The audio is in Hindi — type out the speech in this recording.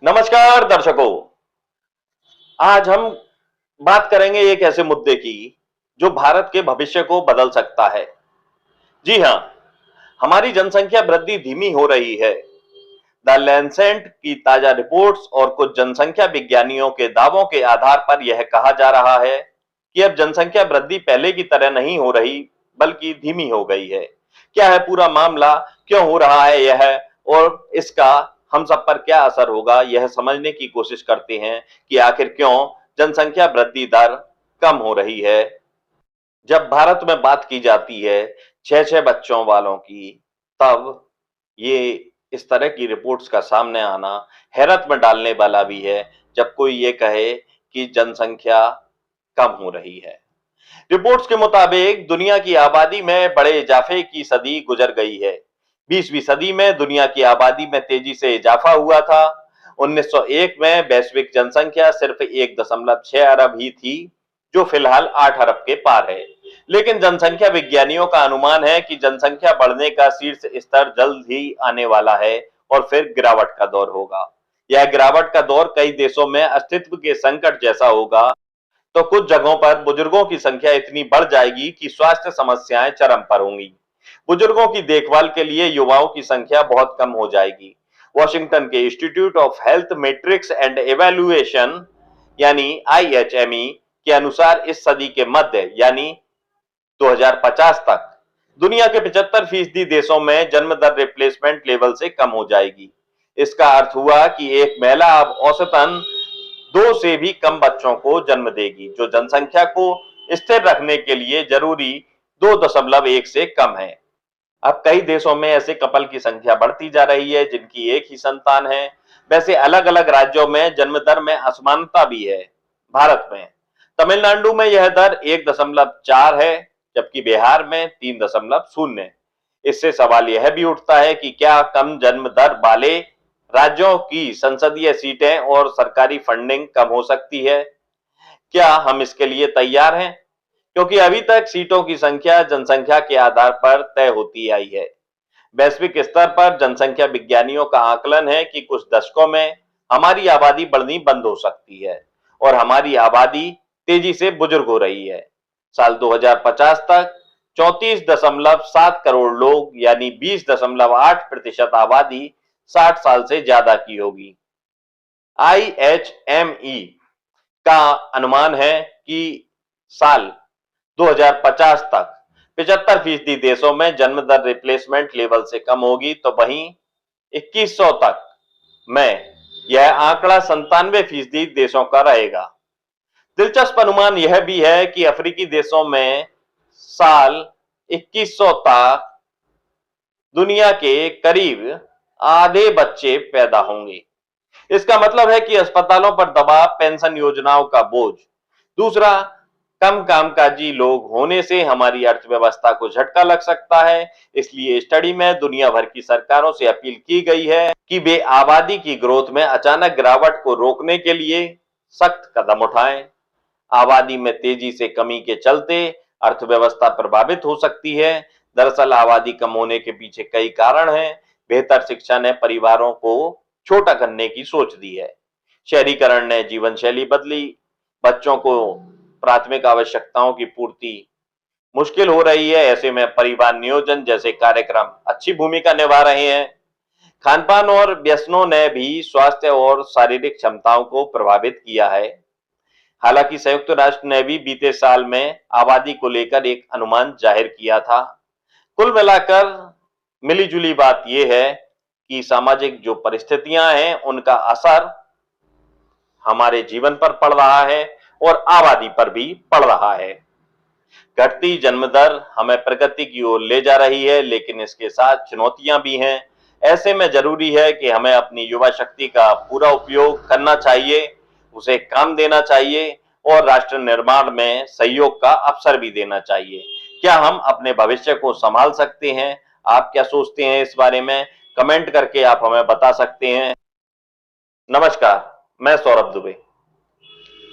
नमस्कार दर्शकों। आज हम बात करेंगे एक ऐसे मुद्दे की जो भारत के भविष्य को बदल सकता है। जी हां, हमारी जनसंख्या वृद्धि धीमी हो रही है। द लैंसेट की ताजा रिपोर्ट्स और कुछ जनसंख्या विज्ञानियों के दावों के आधार पर यह कहा जा रहा है कि अब जनसंख्या वृद्धि पहले की तरह नहीं हो रही, बल्कि धीमी हो गई है। क्या है पूरा मामला, क्यों हो रहा है यह, और इसका हम सब पर क्या असर होगा, यह समझने की कोशिश करते हैं कि आखिर क्यों जनसंख्या वृद्धि दर कम हो रही है। जब भारत में बात की जाती है 6-6 बच्चों वालों की, तब ये इस तरह की रिपोर्ट्स का सामने आना हैरत में डालने वाला भी है, जब कोई ये कहे कि जनसंख्या कम हो रही है। रिपोर्ट्स के मुताबिक दुनिया की आबादी में बड़े इजाफे की सदी गुजर गई है। 20वीं सदी में दुनिया की आबादी में तेजी से इजाफा हुआ था। 1901 में वैश्विक जनसंख्या सिर्फ 1.6 अरब ही थी, जो फिलहाल 8 अरब के पार है। लेकिन जनसंख्या विज्ञानियों का अनुमान है कि जनसंख्या बढ़ने का शीर्ष स्तर जल्द ही आने वाला है और फिर गिरावट का दौर होगा। यह गिरावट का दौर कई देशों में अस्तित्व के संकट जैसा होगा। तो कुछ जगहों पर बुजुर्गों की संख्या इतनी बढ़ जाएगी कि स्वास्थ्य समस्याएं चरम पर होंगी। बुजुर्गों की देखभाल के लिए युवाओं की संख्या बहुत कम हो जाएगी। वॉशिंगटन के institute of health matrix and evaluation यानी IHME के अनुसार इस सदी के मध्य यानी 2050 तक दुनिया के 75% देशों में जन्म दर रिप्लेसमेंट लेवल से कम हो जाएगी। इसका अर्थ हुआ कि एक महिला अब औसतन 2 से भी कम बच्चों को जन्म देगी, जो जनसंख्या को स्थिर रखने के लिए जरूरी 2.1 से कम है। अब कई देशों में ऐसे कपल की संख्या बढ़ती जा रही है जिनकी एक ही संतान है। वैसे अलग अलग राज्यों में जन्म दर में असमानता भी है। भारत में तमिलनाडु में यह दर 1.4 है, जबकि बिहार में 3.0। इससे सवाल यह भी उठता है कि क्या कम जन्म दर वाले राज्यों की संसदीय सीटें और सरकारी फंडिंग कम हो सकती है? क्या हम इसके लिए तैयार हैं? क्योंकि अभी तक सीटों की संख्या जनसंख्या के आधार पर तय होती आई है। वैश्विक स्तर पर जनसंख्या विज्ञानियों का आकलन है कि कुछ दशकों में हमारी आबादी बढ़नी बंद हो सकती है और हमारी आबादी तेजी से बुजुर्ग हो रही है। साल 2050 तक 34.7 करोड़ लोग यानी 20.8% आबादी 60 साल से ज्यादा की होगी। IHME का अनुमान है कि साल 2050 तक 75% देशों में जन्म दर रिप्लेसमेंट लेवल से कम होगी, तो वहीं 2100 तक में यह आंकड़ा 97% देशों का रहेगा। दिलचस्प अनुमान यह भी है कि अफ्रीकी देशों में साल 2100 तक दुनिया के करीब आधे बच्चे पैदा होंगे। इसका मतलब है कि अस्पतालों पर दबाव, पेंशन योजनाओं का बोझ, दूसरा कम कामकाजी लोग होने से हमारी अर्थव्यवस्था को झटका लग सकता है। इसलिए स्टडी में दुनिया भर की सरकारों से अपील की गई है कि वे आबादी की ग्रोथ में अचानक गिरावट को रोकने के लिए सख्त कदम उठाएं। आबादी में तेजी से कमी के चलते अर्थव्यवस्था प्रभावित हो सकती है। दरअसल आबादी कम होने के पीछे कई कारण हैं। बेहतर शिक्षा ने परिवारों को छोटा करने की सोच दी है। शहरीकरण ने जीवन शैली बदली। बच्चों को प्राथमिक आवश्यकताओं की पूर्ति मुश्किल हो रही है। ऐसे में परिवार नियोजन जैसे कार्यक्रम अच्छी भूमिका निभा रहे हैं। खानपान और व्यसनों ने भी स्वास्थ्य और शारीरिक क्षमताओं को प्रभावित किया है। हालांकि संयुक्त राष्ट्र ने भी बीते साल में आबादी को लेकर एक अनुमान जाहिर किया था। कुल मिलाकर मिलीजुली बात यह है कि सामाजिक जो परिस्थितियां हैं उनका असर हमारे जीवन पर पड़ रहा है और आबादी पर भी पड़ रहा है। घटती जन्म दर हमें प्रगति की ओर ले जा रही है, लेकिन इसके साथ चुनौतियां भी हैं। ऐसे में जरूरी है कि हमें अपनी युवा शक्ति का पूरा उपयोग करना चाहिए, उसे काम देना चाहिए और राष्ट्र निर्माण में सहयोग का अवसर भी देना चाहिए। क्या हम अपने भविष्य को संभाल सकते हैं? आप क्या सोचते हैं इस बारे में? कमेंट करके आप हमें बता सकते हैं। नमस्कार, मैं सौरभ दुबे।